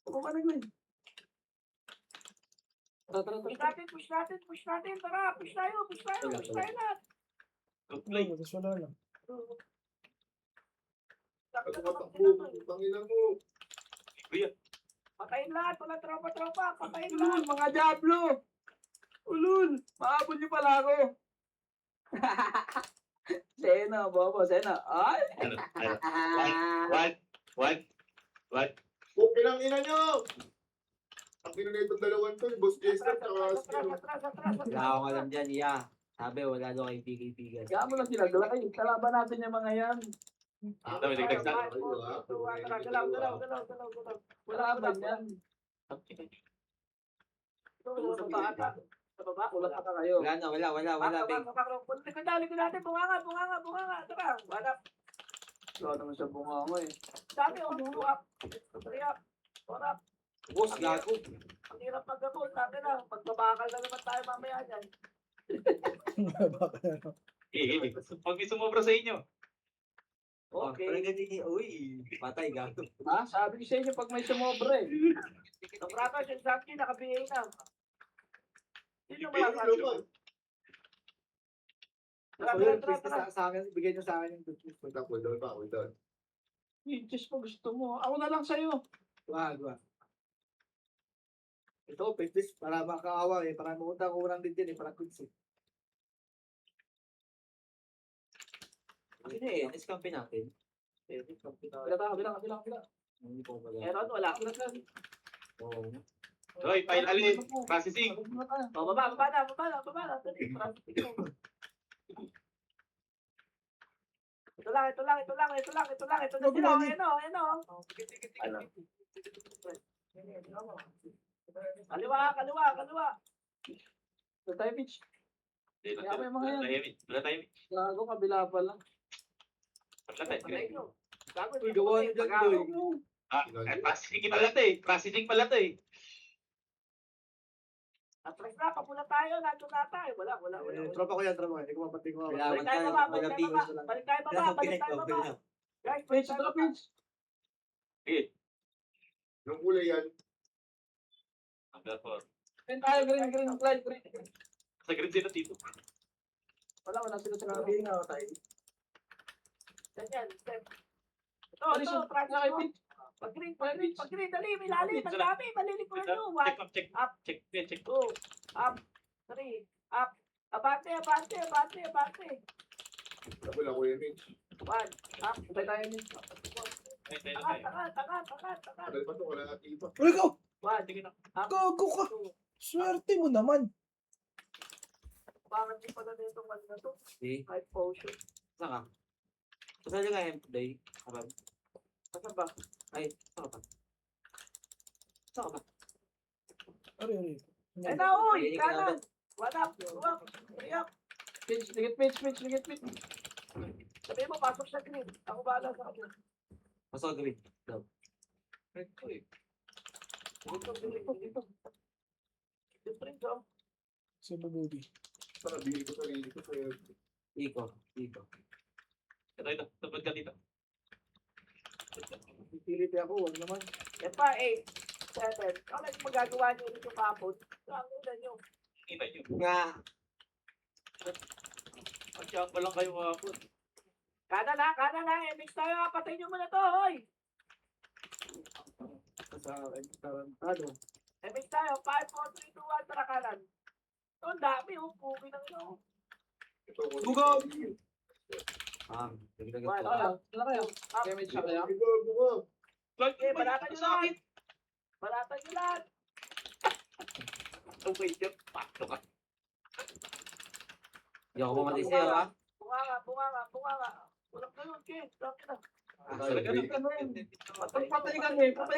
Tuko ka na, Glenn. Tara. Push natin. Tara, push tayo lahat. Wala, tapos wala lang. Tangina mo. Patayin lahat, wala tropa. Patayin Ulul, lahat. mga Diablo. Ulul, maabot niyo pala ako. Sena, bobo, Sena. Ay! What? Okay lang ina nyo. Ang na itong dalawang to, yung Boss Jester, Atras. Wala akong alam dyan, iya. Sabi, wala daw kayong pigil-pigil. Kaya mo lang sila, galay. Kalaban natin yung mga yan. Dami, dagdag sa- Galaw. Wala ba yan? Sa baba. Wala ka kayo. Wala, Big. Likod natin, bunganga. Tara, wala. Wala naman siya bunga mo eh. Dami, umuuap. Tara. Boss, gago. Ang hirap mag-gabol. Sabi na, magbabakal na naman tayo mamaya dyan. Pag may sumobra sa inyo. Okay. Parang ganyan, uy, patay, gago. Ha? Sabi ko sa inyo pag may sumobre. Ang rato, yung Santi, naka-BA na. Sino Bigay ba nyo naman. Tara. Sa akin, bigay niyo sa akin yung toothpaste. Punta ko doon. Pinches mo gusto mo. Ako na lang sa'yo. Wag. Ito, toothpaste, para makakawa eh. Para mamunta ko lang din dyan eh. Para quiz eh. Ano eh, discount natin. Bila. Hindi ko pala. Meron, wala. Oo. Hoy, file alin. Processing. Baba na. Dali, processing mo. Ito lang. Ito na sila. Ano? Kaliwa. Sa tayo, Pitch. Kaya may mga yan. Wala tayo. Gago, kabila pala. Wala tayo. Patayin nyo. Gago, Uy, gawa niyo dyan, Doy. Processing pala to eh. Atras na, papula tayo. Nandun na tayo. Wala. Tropa ko yan. Hindi ko mapatid ko. Wala. Balik tayo baba. Balik tayo baba. Guys, balik Pitch, tayo tara, baba. Pitch. Yung kulay yan. Number 4. Green tayo, green. Sa grid sila dito. Wala sila sa Sabihin nga ako tayo. Ganyan, step. Ito, Alis yung track na kay Pitch. Pag-green, dali, milalim, ang dami, malilikuran nyo. 1, Check. 2, up, 3, up, abante. Wala ko yan, Mitch. 1, up, Patay tayo, Pitch. takat. Tagal pa to, wala nga tipa. Uy, go! 1, Gago ka! Swerte mo naman. bakit di pa na nito man na to? Eh, High potion. saan ka? Saan ka nga, Day? Habang. Saan ba? Ay, saan ka ba? Saan ka ba? Ari. Eh na, uy, kanan. 1 up, 2 up, 3 up. Pitch, ligit Pitch. Sabihin mo, pasok sa green. Ako bahala sa akin. Masok gawin. Dito. Different, oh. Si Babubi. Para bili ko sarili ko sa'yo. Iko. Ito. Tupad ka dito. Pipilit ako, wag naman. Yan pa, 8, 7. Ano yung magagawa niyo ulit yung kapon? Ang una nyo. Kita nyo. Nga. Masyang pa lang kayo kapon. Kanan na. Mix tayo. Patay nyo muna to, hoy. Sa akin, tarantado. Mix tayo. 5, 4, 3, 2, 1. Tara kanan. Ito, ang dami. Pugi ng ino. Ito ko. Bugaw! Dagdagan Wala ko. kayo. Wala kayo. Damage siya kaya. Bugaw. Okay, balatan nyo lahat. Balatan nyo lahat. Okay, Jeff. Pato ka. Hindi ako pumatay sa'yo, ha? Bunga. Walang ganun, kid. Bakit na? Patay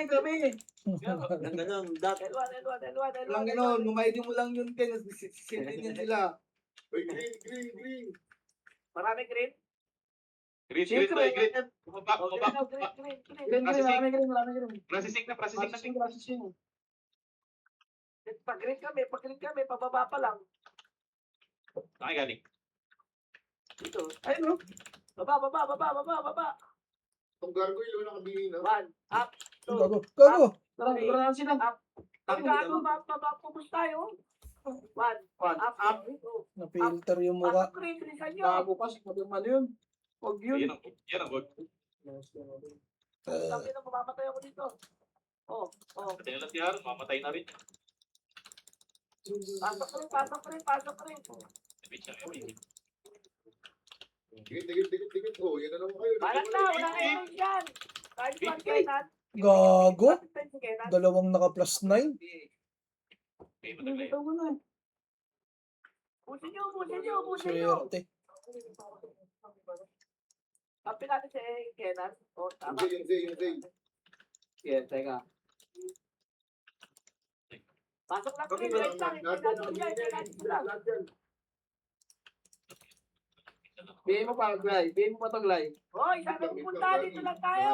kami. Nang ganun, dat. L1. Lang gano'n, lumaydi mo lang yun, Ken. Sisindin yan sila. Uy, green. Marami green. Green. Bumaba. Green. Marami green. Processing na. Pag-green kami, pababa pa lang. Saan galing? Dito. Ayun, no? Baba. Itong gargoyle, wala nakabili na. 1, up, 2, Gago! Tara, tara na sila. Pagkano mapapapumos tayo? One. One. Up. Up. Na-filter yung mukha. Pasok rin, bilisan nyo. Bago pa. Ano yun? Huwag yun. Yan ang good. Sabi na mamamatay ako dito. Oh. Pati nila si Aaron, mamatay na rin. Pasok rin. Bitch na yun. Tigit. Oh, yan na naman kayo. Balat na, wala na yun dyan. Kahit Big one Kenan. Gago. Si Kenan. Dalawang naka plus 9. Okay, mataglay. Ito mo na. Pusin nyo. Swerte. Kapi natin si Kenan. Oh, tama. Yung Zay. Yeah, teka. Pasok lang Okay, rin. Wait lang. Kenan. Bigay mo pa, Glay. Bigay mo pa to, Glay. Hoy, sabi ko punta. Dito lang tayo.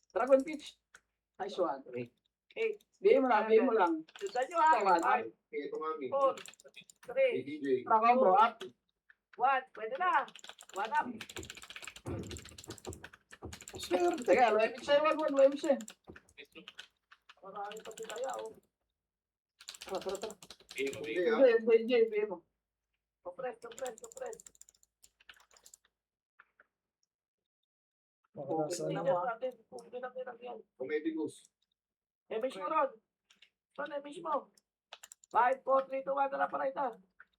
Dragon Peach. Nice one. Eight. Bigay mo lang. Susan nyo ha. Tama, Five, Ito mami. 4, 3, DJ. Tara bro, up. 1. Pwede na. One up. Swerte. Teka, low MX sa'yo, low MX eh. Marami pa pinaya. Tara. Hindi ah. Hindi, bigay mo. Compress. Makarasa Tingnan na. mo natin. Kung pinag-pinag yan. Comedicus. Emish mo ron. Son, emish mo. 5, 4, 3, 2, 1. Tara pa rin ito.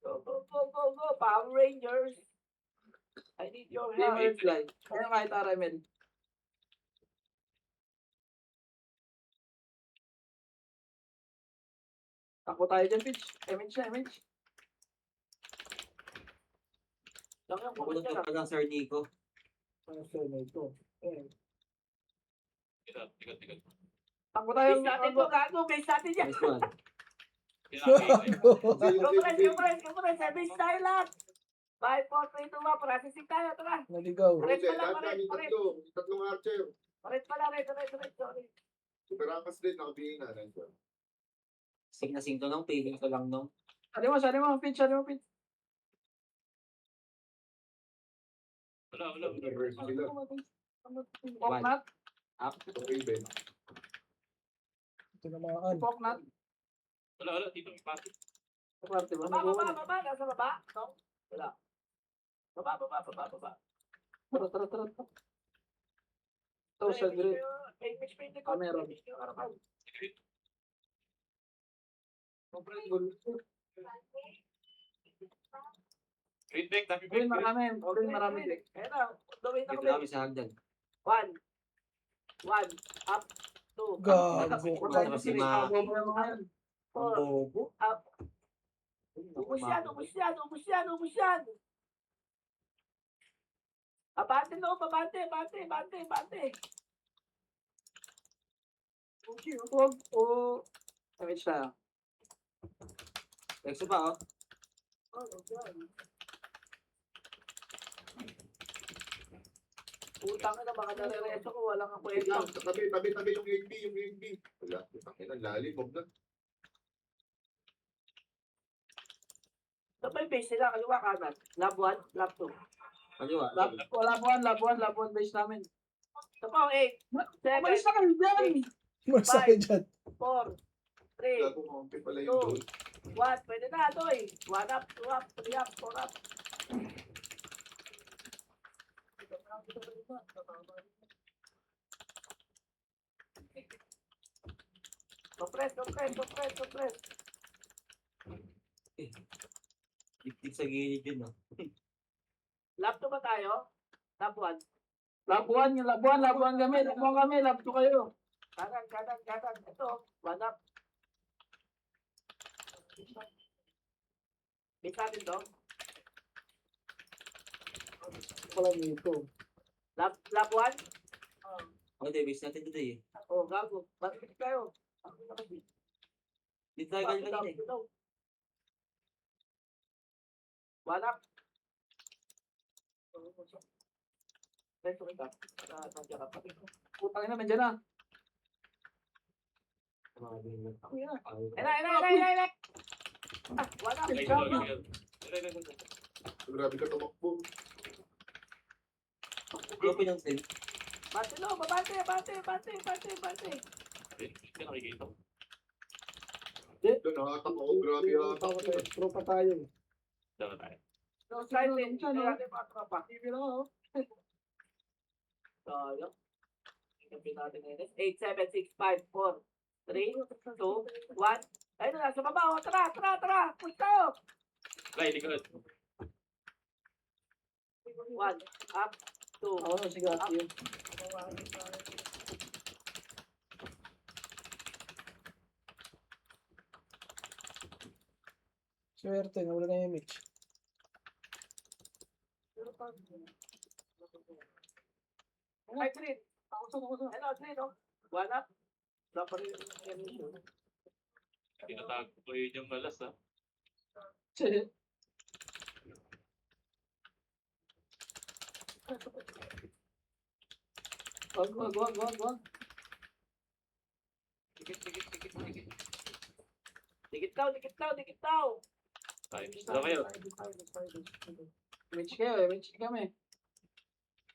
Go. Power Rangers. I need your Bigay mo help. yung Glay. Kaya kahit RML. Takbo tayo dyan, Peach. MH. Lang yung Makulong pumunta ka na. pa lang, Sir Nico. Tigat. Takbo tayo. Base natin to, gago. Base natin yan. Nice one. Gago. Compress. Base tayo lahat. 5, 4, 3, 2, 1. Processing tayo. Tara. Naligaw. Paret pa lang, Lahat kami tatlong archer. Paret pala. Sorry. Super Angkas din, nakabigay na. Sing na sing to nung, feeling ko lang nung. Sali mo, Peach. Wala. Reverse sila. Poknat. Okay, Ben. Tinamaan. Poknat. Wala. Dito may pati. Parte ba? Baba. Nasa baba. No? Wala. Baba. Tara. Ito, sa grid. Meron. Green back, dami Green back. marami. Ayan na. Gawin na Dito kami. kami sa hagdan. 1. Up. 2. Gago. Wala yung Si sila. Ma. Bobo yung mga yan. Ang bobo. Up. Ubus yan. Abante no. Abante. Huwag. O. MH tayo. Exo pa, oh. Putang na baka nare-reso ko. Walang ang Wait kwenta. lang, tabi yung AMP. Wala, putang ina, lalim, huwag na. Sabay base sila. Kaliwa kanan. Lab 1. Lab 2. Kaliwa. Labuan base namin. Ito pa. 8. 7. Umalis na kayo dyan. Masakit dyan. 4. 3. Gago, kumampi pala yung goal. 1. Pwede na. Toy. 1 up. 2 up. 3 up. 4 up. Compress. Dikdik sa gilid yun, oh. Lab 2 ba tayo? Lab 1. Labuan kami. Lab 2 kayo. Kanan. Ito. 1 up. Base natin to. Wala dito. Lab 1. Oh, Davis natin dito eh. Oh, gago. Bakit kayo? Dito tayo kanina eh. 1 up. Resto kita. Nandiyan ka pa. Putang ina, nandiyan na. Ena. 1 up. Grabe ka tumakbo. Open yung save. Bante no, babante, bante. Hindi ka nakikita. Doon, nakatak ako. Grabe yata. Tropa tayo. Dala tayo. No, silent. Hindi natin mga tropa. Sayang. Tingnan natin ngayon. 8, 7, 6, 5, 4, 3, 2, 1. Ayun na, sa baba. Oh, tara. Push tayo. Play, likod. 1, up, 2, Ako na, sige, yun. Swerte, nawala na yung image. Ay, green. Ano, green, oh. 1 up. Dapat rin yung mission. Tinatago ko yun yung malas, ha? Wag. Dikit daw. Times na kayo. Image kami.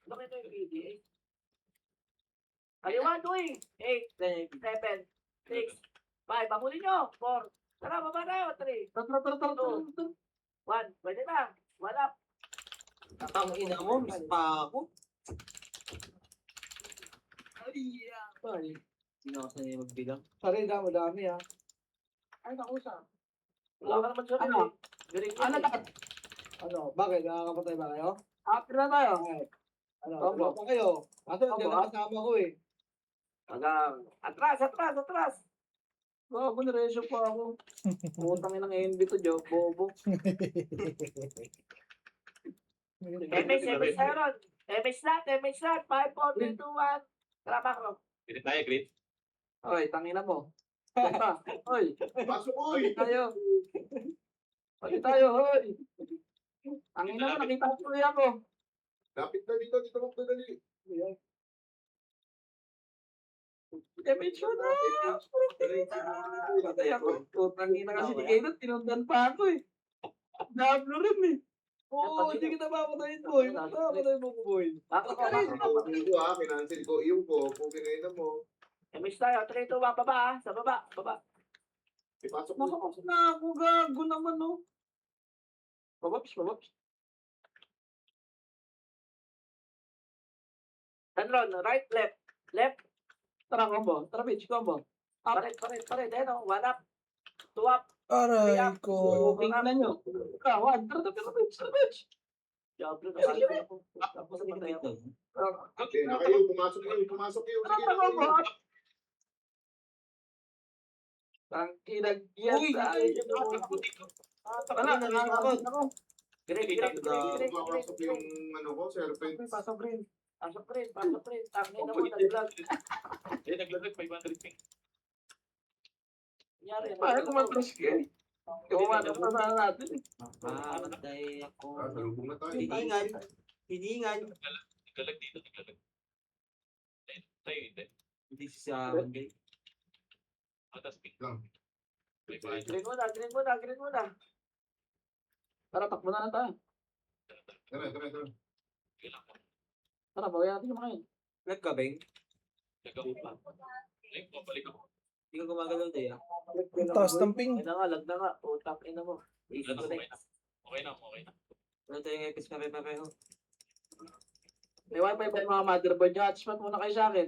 Bakit ito yung PDA? Kaliwa, doing. 8, 7, 6, 5. Pahuli nyo. 4. Tara, baba tayo. 3, 1. Pwede na. 1 up. Ang ina mo, miss pa ako. Ay, Sino ako sanay magbilang? sarili mo dami ah. Ay, nakusa. Wala ka naman siya. Ano? Ano na? Ano, bakit? Nakakapatay ba kayo? After na tayo. Bakit? Ano, Opo. ano pa kayo? Kaso, dyan Opo. ang kasama ko eh. Hanggang. Atras. Bago na resyo pa ako. Putang inang NB to, Joe. Bobo. MS tayo ron. MSlat. 5, 4, 3, 2, 1. Tara, Macro. Hindi tayo, Grit. Oy, tangina mo. Tara. Oy, Pasok, uy! tayo. Pati tayo, hoy. Tangina mo, nakita ko tuloy ako. Lapit na dito magdadali. MS na. Patay ako. Putang ina kasi di kayo tinundan pa ako eh. Nablo rin eh. Oo, hindi kita papatayin boy. Papatayin mo ko boy. Ako ka rin. Ito ha, kinancel ko yung ko. Kung kinainan mo, MS tayo. 3, 2, 1. Baba ah. Sa baba. ipasok mo. Nakapos na ako, gago naman oh. Babaps. Tanron, right, left. Tara, combo. Tara, bitch, combo. Paret. Ayan o, 1 up. 2 up. Aray Kaya- ko. Tingnan nyo. Kawan, tara, bitch. Diablo na Sige, pala. Tapos hindi ka dito. Okay, na kayo, pumasok kayo. Sige, sige. Tangkinag yan Uy! sa Ano, nakakabot. Green. Papasok yung ano ko, serpent. Pasok rin. Pasok rin. Tangin na mo, nag-vlog. Eh, naglalag 500 ping. Nangyari. Paano kumatras ka eh? Kumatras na sana natin eh. Mamatay ako. Salubong na tayo. Hiningan. Naglalag dito. Tayo, hindi. Hindi siya Monday. Matas ping. Lang. May bahay. Green muna. Tara, takbo na lang tayo. Tara. Kailangan ko. Tara, bawayan natin yung mga yun. Nagkabeng. Nag-upa. Ayun, pabalik ako. Hindi ka gumagalaw tayo. Ang taas ng ping. Lag na nga. Utang ina mo. Easy Ano, connect. Okay na. Wala tayong epis pare-pareho. May wifi pa yung mga motherboard nyo. Hotspot muna kayo sa akin.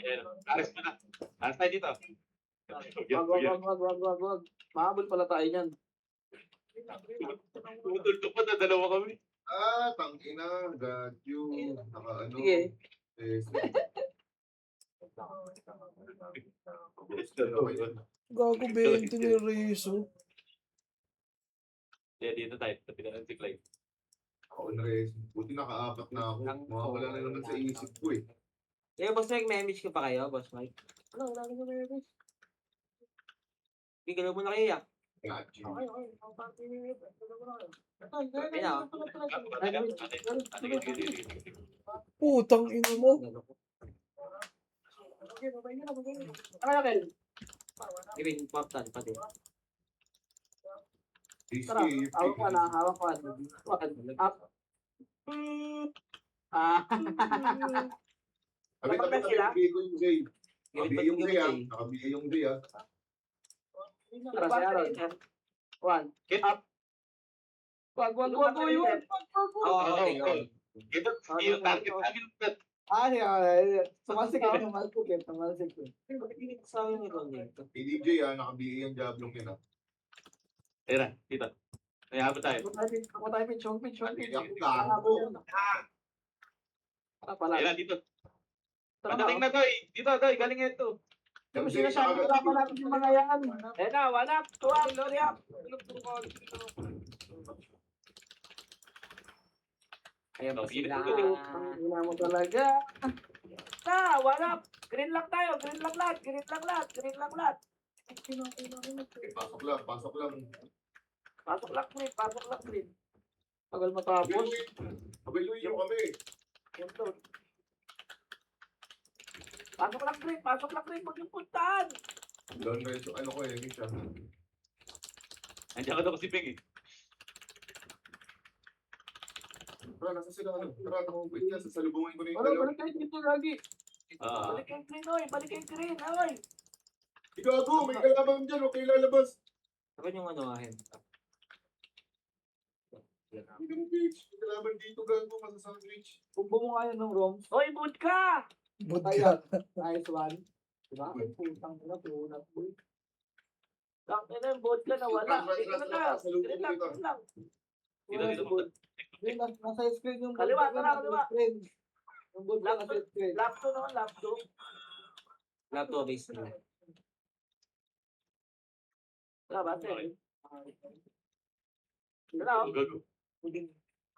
Ayan, ares mo na. Ares tayo dito. Wag. Mahabol pala tayo niyan. Tumutulog pa na dalawa kami. Tangina. Got you. Naka ano. Sige. Gago 20 ni Rizzo. Dito tayo. Tabi na lang si Clyde. Ako na rin. Buti nakaapat na ako. Mawawala na naman sa isip ko eh. Eh, Boss Mike, may image ka pa kayo, Boss Mike? Bigalaw mo na kayo, yak. Got you. Putang ina mo. Ano Kel? Gawin, pop tan, pati. Tara, hawak ko na, hawak ko na. Up. Ah. Tabi, Kapag tabi, sila? tabi, yung Jay. Gawin Nakabi pa yung yung Jay, ah. Jay. Nakabi yung Jay, ah. Tara, si Aaron. One. Up. Wag, yun. Wag, Oo, Oo, okay, oo. okay. Ito, yung target namin. Sumasikip, sumasikip. Sa akin ikaw dito. Kay DJ, ah. Nakabi yung Diablong yun, ah. Tira, dito. Mayabot tayo. Ako tayo, pitch, pitch. Ako, gago. Tara pala. Tira, dito. Tara Padating na, Doy. Dito, Doy. Galing nga ito. Yung sinasabi ko pa natin yung mga yan. Eh na, one up, two up, lori up. Ayan pa sila. Ina mo talaga. Na, one up. Green lang tayo, green lang lahat. Eh, pasok lang, pasok lang. Pasok lang, green. Tagal matapos. Kabiluin nyo kami. Punto. Pasok lang, green. Huwag yung puntahan. Doon na yung ano ko eh, Misha. Andiyan ka daw si Ping eh. Tara, nasa sila ano. Tara, wait nga, sasalubungin ko na yung Wala, dalawa. balik kayo dito lagi. Ah. Balik kayo green, oy. Balik kayo green, oy. Igago, may kalaban dyan, okay lalabas. Akin yung ano akin. Hindi mo bitch, may kalaban dito, gago, masasandwich. Bumbo mo nga yan ng ROM. Oy, boot ka! Budka. Nice one. Diba? Putang ina, punat boy. Tang ina, boot ka na wala. Tingnan na. Green lang. Dito, dito. Nasa screen yung kaliwa, tara, kaliwa. Yung boot ka nasa screen. Lap 2 naman, lap 2. Lab to base nila. Tara, bate. Okay. Tara, Oh, gago.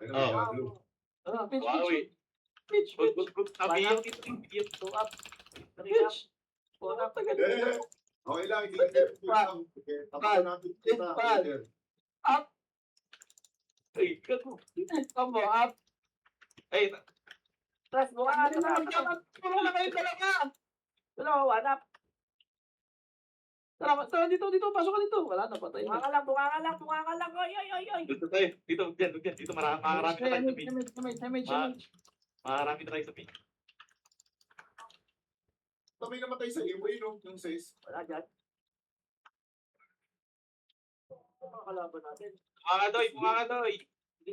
Ano, Oh. Diablo. tara, pitch, Wow, pitch. eh. Pitch, Good, pitch. good, good. Sabi yung dito. Two up. Three up. Four up. Eh, okay lang, hindi ka. Tapos natin kita. Pal. Ay, gago. Combo, up. Ay, Press mo ka. Puro na kayo talaga. Dalawa, one up. Tara, dito, pasok ka dito. Wala na, patay na. Bunga ka lang. Oy. dito tayo. Dito, dyan. Dito, marami na tayo sa Ping. Damage. Marami na tayo sa Ping. Sabay namatay sa iway, no? Yung says. Wala dyan. Mga kalaban natin. Mga Doy. Sige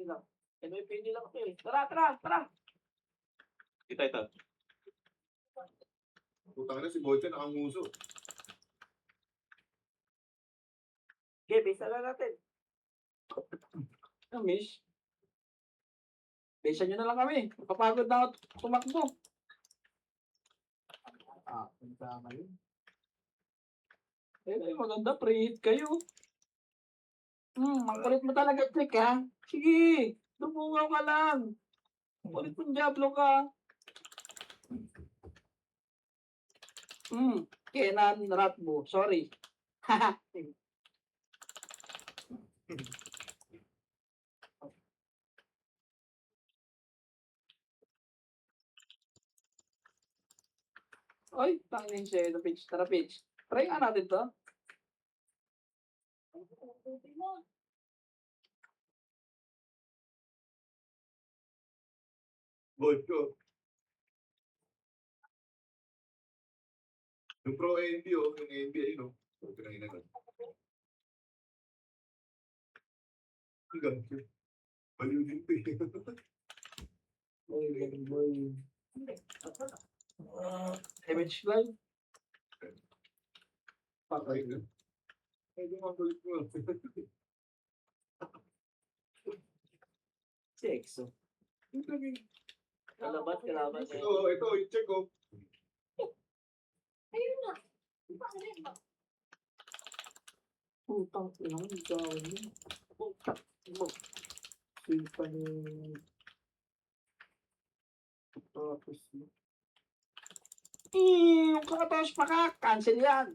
lang. MFPD lang ito eh. Tara. Ito. Putang na si Boyka nakanguso. Okay, base na natin. Mish. Base nyo na lang kami. Papagod na ako tumakbo. Punta kayo. Maganda, pre-hit kayo. Ang kulit mo talaga, Chick, ha? Sige, lumungaw ka lang. Kulit mong Diablo ka. Kenan Ratbo, sorry. Oy, tangin siya na pitch. Tara, pitch. Try nga natin to. Boyka. Yung pro NB, oh. Yung NB, ayun, oh. Ito na hinagad. Ang ganda. Baliw din to, eh. Damage line. Patay ka. Pwede mga kulit mo. Sexo. Kalaban. Ito, i-check, oh. Putang ina, ang dami. Silpa ni... Tapos mo. Yung kakataos pa ka, cancel yan.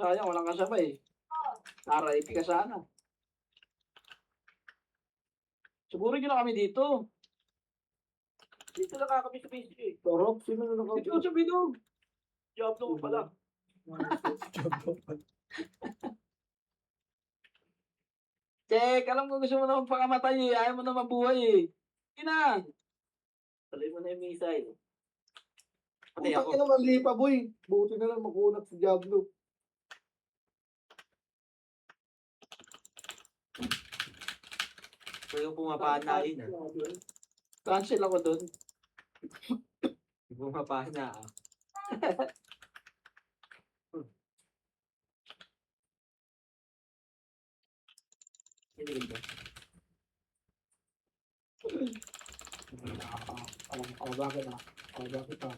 Sayang, walang kasabay. RIP ka sana. Siguro nyo na kami dito. Dito lang kami sa basic eh. Torok, sino na Dito sa binog. Job mo pala. Check, alam ko gusto mo na magpakamatay eh. Ayaw mo na mabuhay eh. Sige na. Tuloy mo na yung missile. Patay Putang ako. ina mali pa, boy. Buti na lang makunat si Diablo. Pero yung pumapana yun ah. Cancel ako dun. Yung pumapana ah. Hindi ba? Bakit ah? Bakit ah?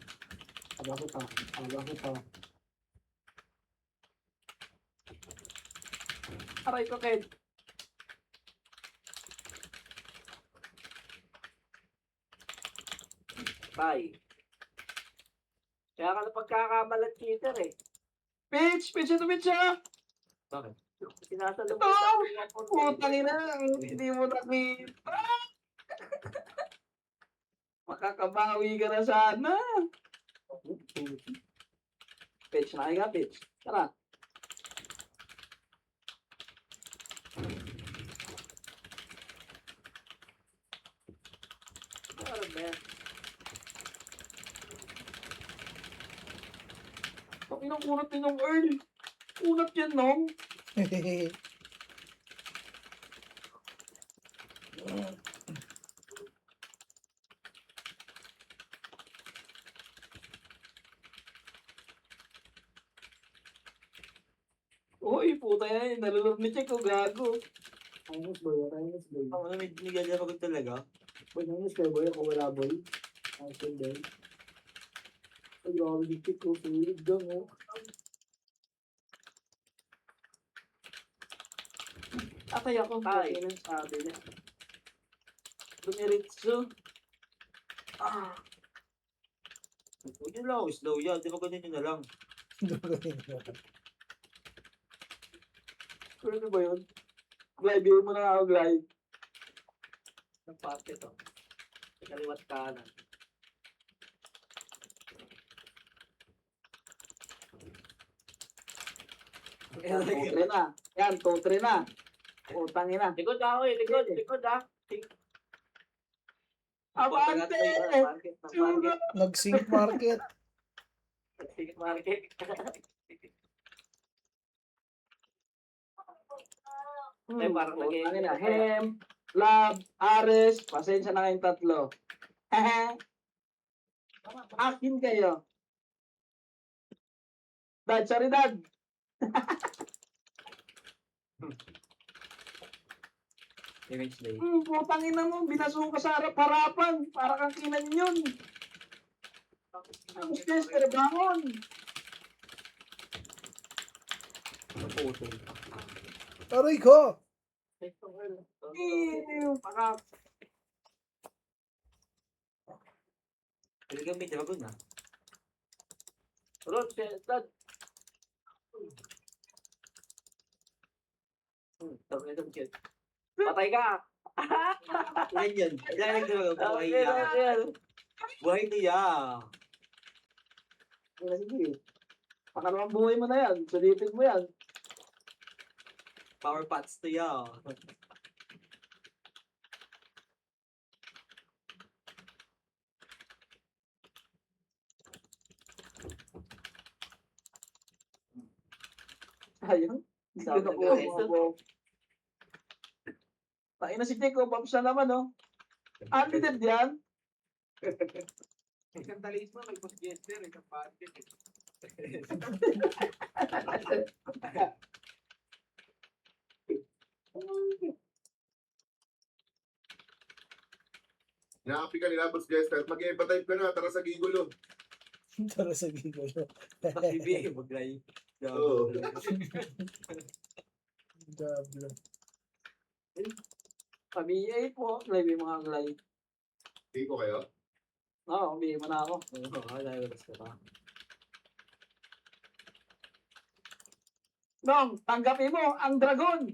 Bakit ah? Bakit ah? Aray ko, Ken. Bye. Kaya ka na pagkakamalat cheater eh. Pitch! Pitch ito, pitch ah! Bakit? Sinasalong Ito! Putang ina, hindi mo nakita. Makakabawi ka na sana. Pitch na kayo, pitch. Tara. Ano ba yan? Ang inang kunat din ng Earl. Kunat yan, no? Uy, puta yan. Nalulog ni Check ko, gago. Ayos, boy. Ayos, boy. Ako na may naglalapagod talaga. Boy, ayos kayo, boy. Ako wala, boy. Ayos yun, boy. Ay, grabe di Chick ko. Sulit lang, oh. Atay ako. Ay. Ay. Sabi niya. Dumiritso. Ah. Huwag yun lang, slow yan. Di ba ganyan yun na lang? Ano ba yun? Glide, yun mo na ako, glide. Ng parte to. Sa kaliwat kanan. Tutre na. Yan, tutre na. Utang ina. Likod ako eh. Likod. Likod ah. Abante! Market. Market. Nag-sync market. Market. Ay, parang nag-e- Ano na, Hem, Love, Ares, pasensya na kayong tatlo. Akin kayo. Dad, sorry dad. Image day. Putang ina mo, binaso ka sa harap-harapan. Para kang kinan yun. Ang stress, pero bangon. Naputol. Aray ko! Para Talagang may dragon ah. Rod, dad. Sabi nito, kid. Patay ka. Ilan yun? Ilan lang dragon? Buhay Okay, niya. okay. Buhay niya. sige. Pangalawang buhay mo na yan. Sulitin mo yan. Power pots to ya. Ayun. Hindi ko nakuha. Tayo na si Chico, Pops na naman, oh. Unlimited yan. Isang talisman, may post-gester, isang budget. Nakapi ka nila, boss Jester. Mag-empatype ka na, tara sa gigulo. Tara sa gigo. Bibi, maglay. Oo. Dablo. Pabiyay po. Live yung mga glide. Hindi ko kayo. Oo, bigay mo na ako. Oo, wala yung oras ka pa. Nong, tanggapin mo ang dragon.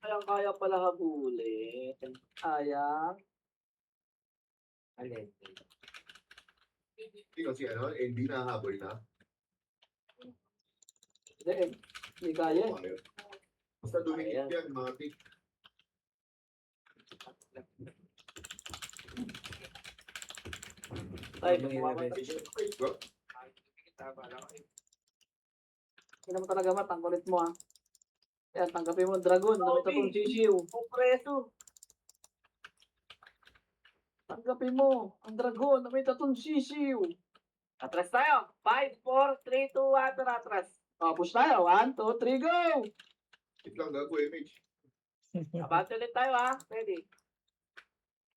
Kaya pala habulin. Ayan. Alin. Hindi kasi NB nahabol na. Hindi kaya. Ayaw. Basta dumikit yan, matik. Tay, Ano yung bumamatay. revenge? Bro, Hindi naman talaga mat, ang kulit mo ha. Yan, tanggapin mo ang dragon. Nakita kong sisiw. Preso. Tanggapin mo ang dragon. Nakita kong sisiw. Atras tayo. 5, 4, 3, 2, 1, tara, atras. Push tayo. 1, 2, 3, go! wait lang gago, MH. Abante ulit tayo ha. Ready?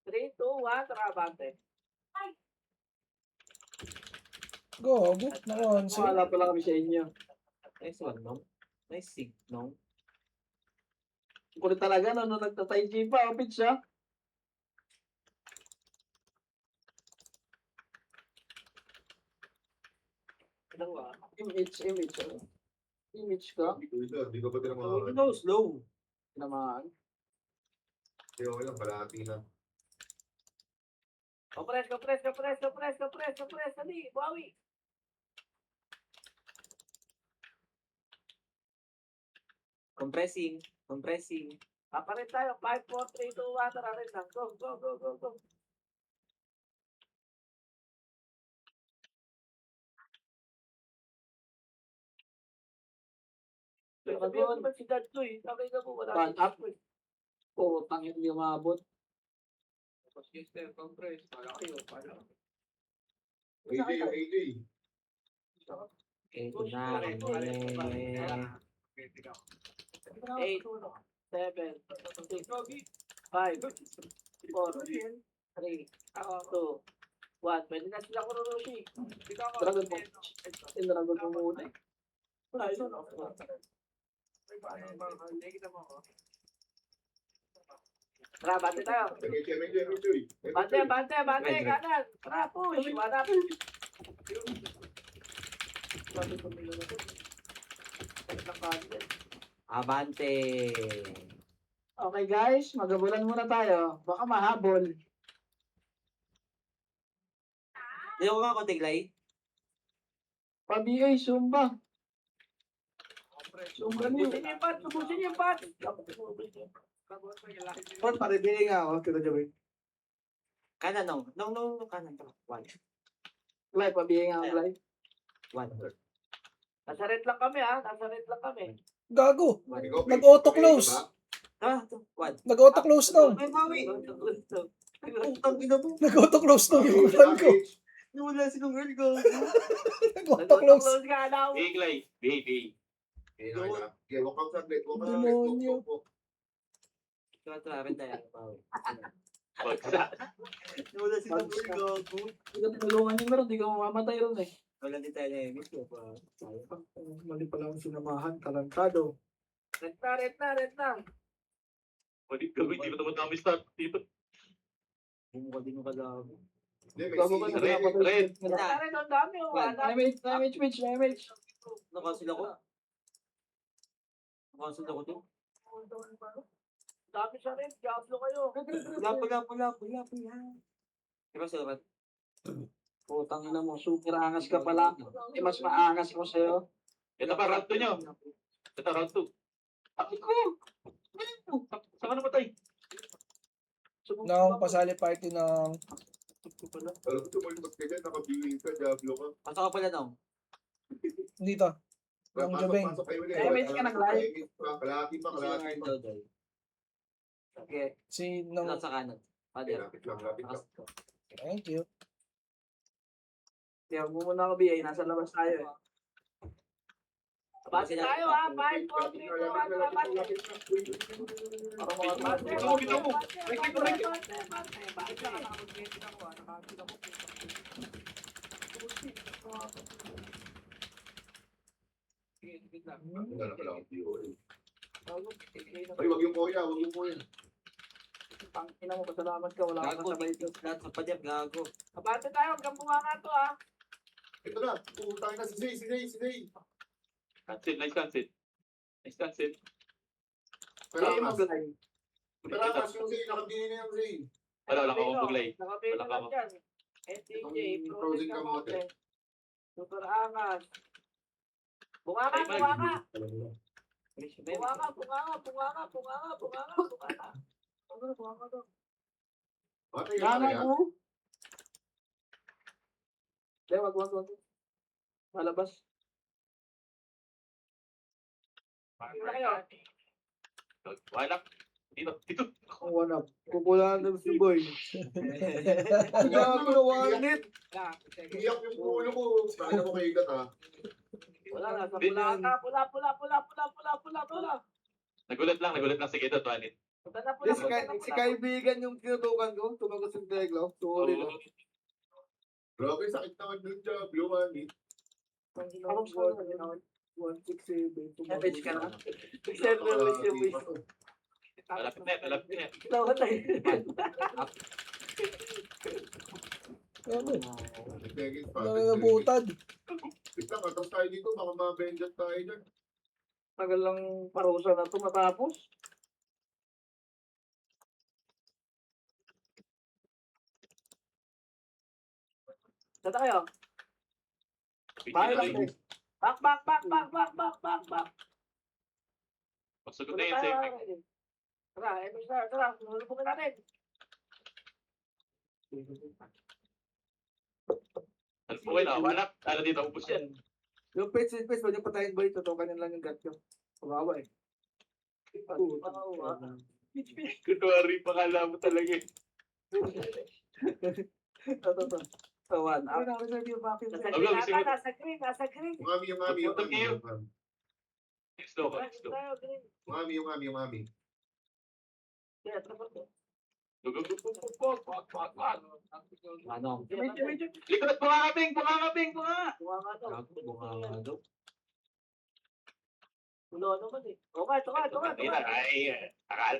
3, 2, 1, tara, abante. Go, go. Nakonsi. Wala pala kami sa inyo. Nice one, no? Nice sig, no? Ang kulit talaga no, nung nagtatay G pa. Kapit siya. Dalawa. Image. Image ka. Hindi ko ba ito Oh, mga... no, slow. Naman. Hindi ko lang, palati na. Kapres. Dali, bawi. Compressing. Papalit tayo. 5, 4, 3, 2, 1, tara, rin lang. Go. Sabihan naman si Dad ko eh. Nakita mo, wala. Pan up. Tangin hindi umabot. AJ. Ito na, kanya. 8, 7, 6, 5, 4, 3, 2, 1. Pwede na sila kururushi. Dragon mo. Dragon mo muna. Tara, bante tayo. MH. Bante, kanan. Tara, push. Wala. Abante. Okay guys, magabulan muna tayo. Baka mahabol. Hindi ko nga kontiglay. Pa-BA, Zumba. Zumba niyo. Tubusin yung pat. Pan, paribili nga ako. Kita dyan. Kanan, no, kanan. One. Live, pa-BA nga ang live. One. Nasa red lang kami ha. Nasa red lang kami. Gago. One. Nag-auto-close. One. Nag-auto-close na. Ay, Maui. Putang ina mo. Nag-auto-close na yung plan ko. Wala silang girl ko. Nag-auto-close. Close ka daw. Biglay. Baby. Walk out saglit. Demonyo. Ito, akin tayo. Maui. Bagsak. Wala silang girl ko. Hindi ka tinulungan yung meron, di ka mamamatay ron eh. Wala din tayo na miss ko pa. Mali pala ang sinamahan. Talentado. Red na. Pwede gawin, di ba naman namin start dito? Bumukha din yung kalaban. Gago ka na Red, pinapatay. red. Nasa red ang dami. Image. Nakasil ako. Nakasil ako to. Dami sa red. Diablo kayo. Pula. Diba sila? Putang ina mo, super angas ka pala. Mas maangas ko sa'yo. Ito pa, round 2 nyo. Ito, round 2. Ako ko! Saan ka namatay? Nang pasali party ng Alam ko tumulpot ka dyan, nakabiling ka, Diablo ka. Pasok ka pala nung. dito. Ang jabeng. Pasok kayo ulit. MH ka nag-live? Kalahati pa. Okay. Si Nung nang sa kanan. Father. Lapit lang. thank you. Kaya mo muna ako, BA. Nasa labas tayo eh. Base tayo ha. 5, 4, 3, 2, 1, tara, bante. Wala na pala akong POA. Ay, wag yung kuya. Tangina mo, pasalamat ka. Wala Gago, kang sabay ito. lahat sa pader, gago. Bante tayo. Hanggang bunga nga to ha. Ito na. Putang na si Zay. Cancel, nice cancel. Nice cancel. Perakas. Maglay. Perakas yung Zay. Nakabili na yung Zay. Wala akong maglay. Nakapila Wala lang ka. dyan. STJ, Itong Frozen frozen Kamote. kamote. Super Angas. Bunganga, Ay, man. bunganga. Bunganga, bunganga, bunganga, bunganga, bunganga, bunganga. Ano, bunganga daw. Matay ka Tama kaya. ko. Hindi, wag. Malabas. Wala kayo. Wala. Dito. Ang wanap. Kukulaan na si Boy. Gago na wallet. Iyak yung ulo ko. Kaya ko kaigat ha. Wala na, sa pula ka. Pula. Nagulat lang si Keto, Tuanit. Punta na pula, Si, si kaibigan yung tinutukan ko. Tumagot sa Teglo. Sorry na. Grabe, sakit naman dun siya. Blue money. 167. Message ka na? Malapit na. Nawatay. Ano? Tegit pa. Nangangabutad. Wait lang, atap tayo dito. Baka ma-vengeance tayo dyan. Tagal lang parusa na ito matapos. Sata kayo. Bahay lang Back. Back. Pagsagot na yun, safe. Tara, lulubukin natin. Ano po kayo na? Wala. Ano dito, ubus yan. Yung page, pwede patayin Boy. Tutukanin lang yung gut ko. Kawawa eh. Kunwari, pakala mo talaga eh. Ito. Tawan. Nasa Wag, green, nasa green. Yung mami. Slow ka. Yung mami. Ano? Likod, bungangabing! Bunganga daw. Ulo naman eh. Okay. Ay, akal.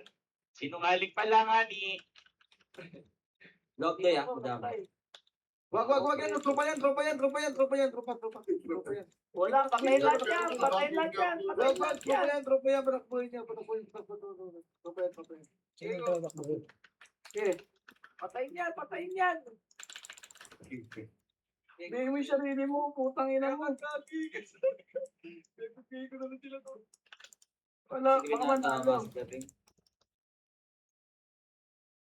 Sinungaling pala nga ni. Lock day ah, madami. Wag yan. Tropa yan. Wala, patayin lang yan. Tropa yan. Patakbuhin niya. Tropa yan. Sino pa nakbo? Patayin yan. Hindi mo yung sarili mo. Putang ina mo. Wala, Sige baka na, manalo. tama. Gabi.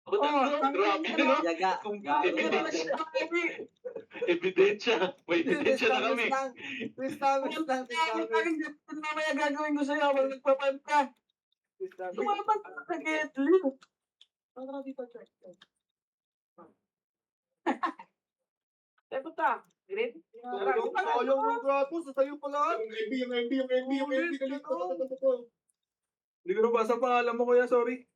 Grabe, no? Yaga. Ebidensya. May ebidensya na kami. Twist lang. Mamaya gagawin ko sa'yo habang nagpapamp ka. Tumapat ka sa Ketli. Para dito, check. Punta. Green. Ayaw ng grapo. Sa'yo pala. Yung MB. Hindi ko nabasa pangalan mo kuya. Sorry.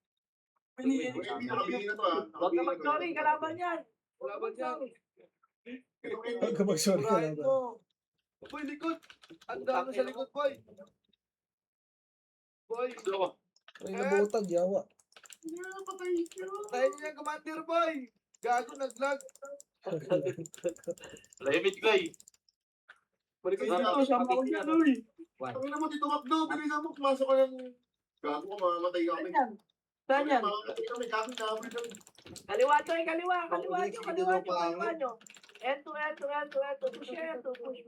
Yung MB, nakabili na to ha. Huwag ka mag-sorry, kalaban yan. Kalaban yan. Yung MB. Huwag ka mag-sorry ka Brian lang. mo. Boy, likod. Ang dami sa likod, boy. Boy. May nabutad, yawa. Tayo niya yung commander, boy. Gago, nag-lag. Lemit Clay. Balik Ay, ka dito. Sama ko dyan, uy. Ang ina mo, Tito Macdo. Bilisan mo, pumasok ka ng... Gago ka, mamamatay ka kami. Saan yan? Mamamatay kami, kami na Kaliwa nyo. End to end.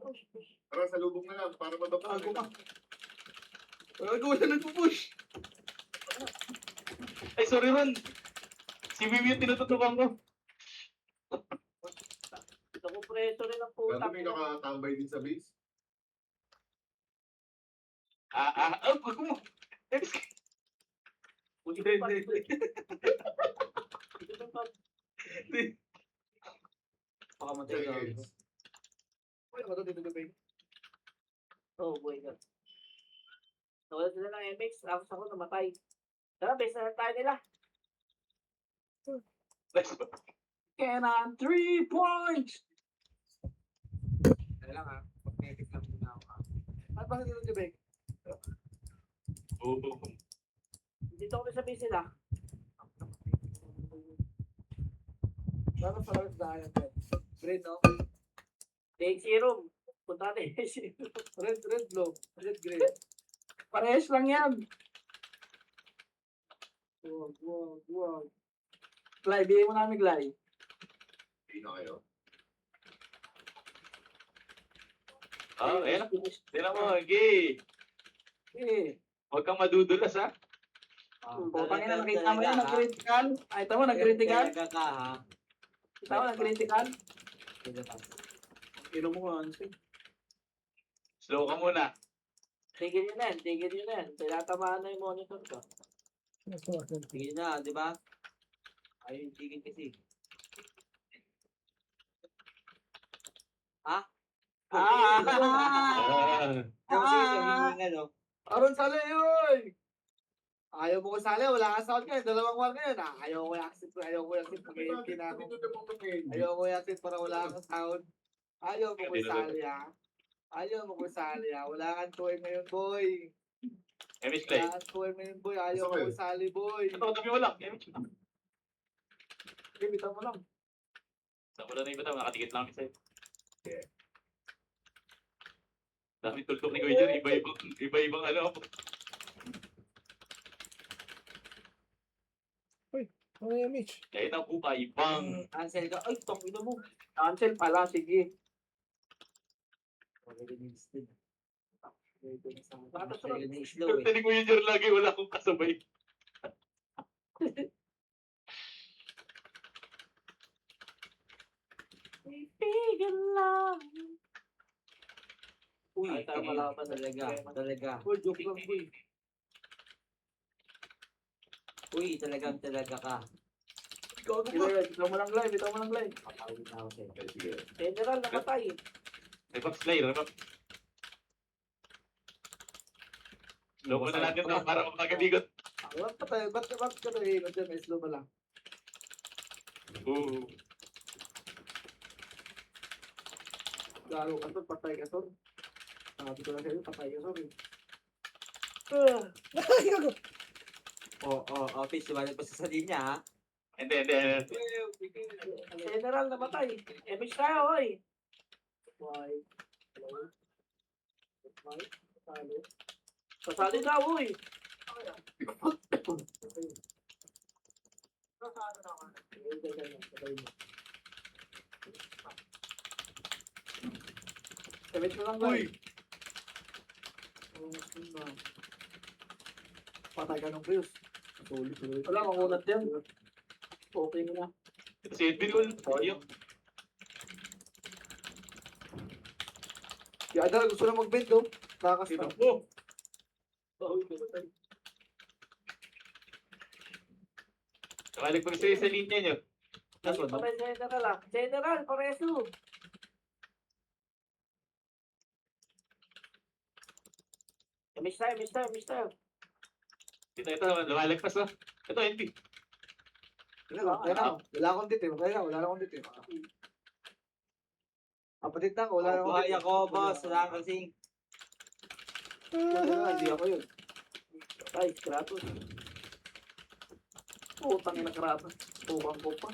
Push. Tara, salubong na lang para mababa. Gago ka. Gago, wala nagpupush. Ay, sorry Ron. Si Mimi yung tinututukan ko. Ito ko preso rin ang Gago, putak. may nakatambay din sa base. Wag mo. Pakamatay ka. Uy, ako to, dito gabi. Oh boy. Nawala sila ng MX. Tapos ako namatay. Tara, base na lang tayo nila. Kenan, 3 points! Kailan ha? Magnetic lang muna ako. At bakit dito gabi? Dito kami sa base nila. Bakit sa lang sa ayan, Ben? Green, no? Take serum. Punta natin. Red, blue. Red, green. Parehas lang yan. Wag. Glay, bigay mo namin Glay. Hindi na kayo. Oh, ayan. Tignan mo, Gi. Eh, Huwag kang madudulas, ha? putang ina, nakita mo yan, nag-critical. Ay, tama, nag-critical. Talaga ka, ha? Kita mo, nag-critical. Ino mo nga, Ansel. Slow ka muna. Tigil yun yan, tigil yun yan. Tinatamaan na yung monitor ko. Sige na, di ba? Ayun, tigil kasi. Ah! Yung sige, hinihingal, no? Aron sali yun! Ayaw mo ko sali, wala kang sound ngayon. Dalawang war ngayon. Ayaw ko yaksit, pag-iintin ako. Ayaw ko yaksit para wala kang sound. Ayaw mo ko sali Ayaw mo ko sali Wala kang tuwing ngayon, boy. Emish Clay. Wala kang tuwing ngayon, boy. Ayaw mo ko sali, boy. Ito, tabi mo lang. Emish. Bitaw mo lang. Sa ulan na iba tayo, nakatikit lang kami sa'yo. Dami tultok ni Kuya Jer, iba-ibang ano. Ano yung Mitch? Kahit ang buka, ibang. Ansel ka. Ay, tong ino mo. Cancel pala, sige. Ansel na slow, eh. Kanta ni Kuya Jer lagi, wala akong kasabay. Bigyan lang. Uy, Ay, tayo malaban talaga. Boy, joke lang, boy. Uy, talaga ka. Bitaw mo lang Glay, bitaw mo lang Glay. Papawin na ako sa'yo. Sige. General, namatay. Revox Clay, Revox. Slow mo na natin to para mapagaligot. Ba't ka tayo? Ba't ka tayo hingot dyan? May slow ba lang? Oo. Garo ka to, patay ka to. Sabi ko lang sa'yo, patay ka to. Ay, gago! Office, sumalit pa sa linya, ha? Hindi. General, namatay. Emish tayo, hoy. Sasali daw, hoy. Emish mo lang, Glay. Patay ka ng Prius. Sulit. Wala, makunat yan. Okay mo na. Ito si Edwin ulit. Yung Yung Adal, gusto na mag-bend, oh. Nakakasta. mo. Kamalik pa sa linya nyo. Kasi pa rin General, ah. General, pareso. Emish tayo. Ito, lumalagpas na. Ito, NP. Wala akong dito, wala akong dito. Kapatid na ako, wala akong Buhay ako, boss. Wala kasing. Hindi ako yun. Ay, Kratos. Putang ina Kratos. Tukang ko pa.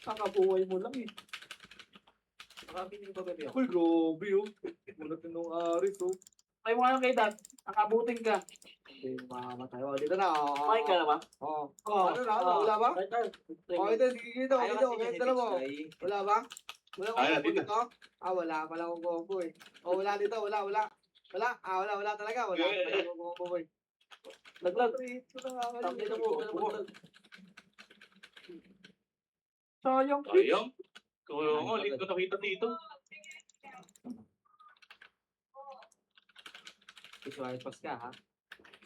Kakabuhay mo lang eh. Marami yung bababi ako. Uy, grabe yun. Mulat yun nung Aris, oh. Ay mo ngayon kay Dad. Nakabuting ka. Hindi, mamamatay. Oh, dito na. Kumain ka na ba? Oo. Ano na? Wala ba? Ay, tayo. Oh, ito, sige dito. Ayaw Dito, kasi may niya dala si mo. Mitch, Wala ba? Wala Ay, akong dito. dito. Wala. Wala akong combo eh. Oh, wala dito. Wala. Wala talaga. Wala akong combo eh. Laglag. Ito na nga. Sabi na mo. Sayang. Ayong. Kung ako, hindi ko nakita dito. Visualize ka, ha?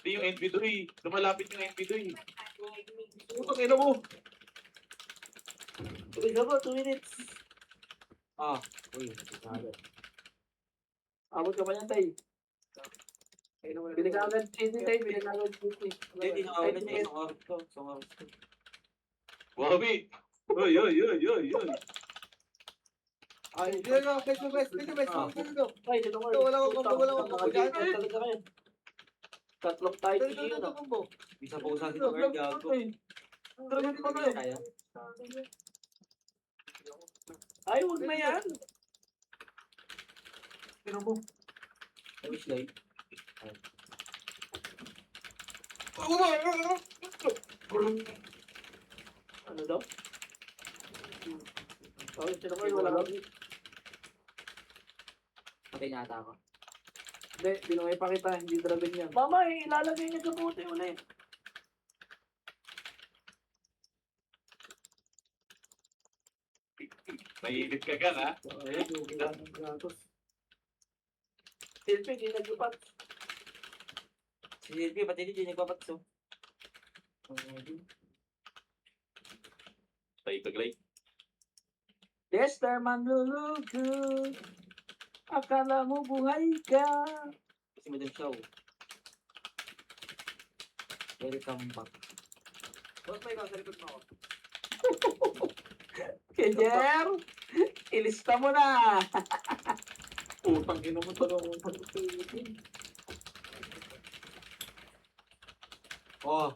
Hindi yung NP doy. Lumalapit yung NP doy. Putang ina mo. Tuloy na ba? 2 minutes. Uy, Abot ka pa niyan, Tay. Bili ka agad cheesy, Tay. Bili ka agad cheesy. hindi na ako na niya. Isang oras to. Wabi! Oy. Ay, dito na. Dito. Ay, dito mo. Wala akong combo dyan. Talaga kayo. Tatlong tayo Dito, yun. combo. Bisa po sa akin, Earl, gago. Kaya? Ay, huwag na yan. Tinan mo. Wish light. Ano daw? Sorry, sino ko wala ako. Patay na ata ako. Hindi, di na may pakita. Hindi dragon yan. Mama, ilalagay niya sa puti ulit. Naiinit ka gan, ha? Ayun, yung kailangan ng Kratos. Silpi, di naglupat. Si Silvio, pati hindi nagpapatso. Sa itaglay. Dexter manlulugod. Akala mo buhay ka. Kasi Madam Show. Welcome back. Boss, may ikaw sa likod mo ako. Kejer, ilista mo na. Putang ina mo tulungan mo. Oh,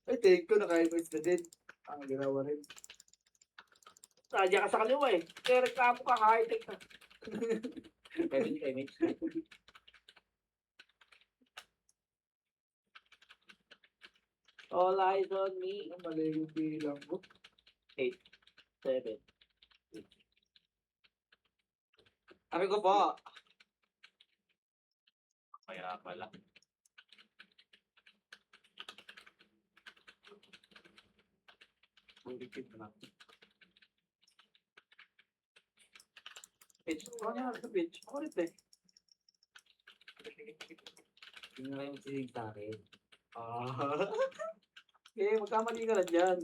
Ay, take ko. Naka-invest na din. Ang ginawa rin. Sadya ka sa kaliwa eh. Kaya reklamo ka, high-tech ka. pwede ni image. All eyes on me. Ang mali yung bilang ko. 7. Sabi ko po, Kaya pala. repeat na. Pitch. Ano nga sa pitch? Ako rin eh. Hindi na kayo magsisigil sa akin. Ah. Okay, magkamali ka lang dyan.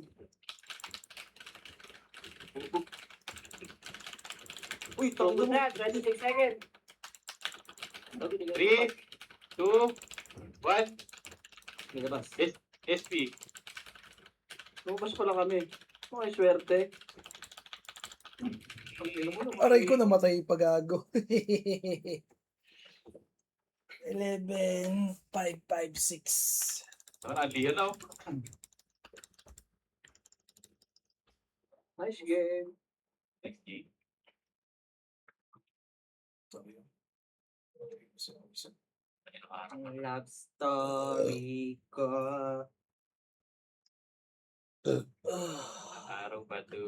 Uy, Tunggu tawag mo. na, 26 seconds. 3, 2, 1, May labas. SP. Lumabas pala kami. Okay, swerte. Ang ina mo naman. Aray ko namatay pagago. 11, 5, 5, 6. Ang lihan na, oh. Nice game. Next game. Ayun, araw. Ang love story ko. Araw pa to.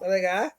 Talaga?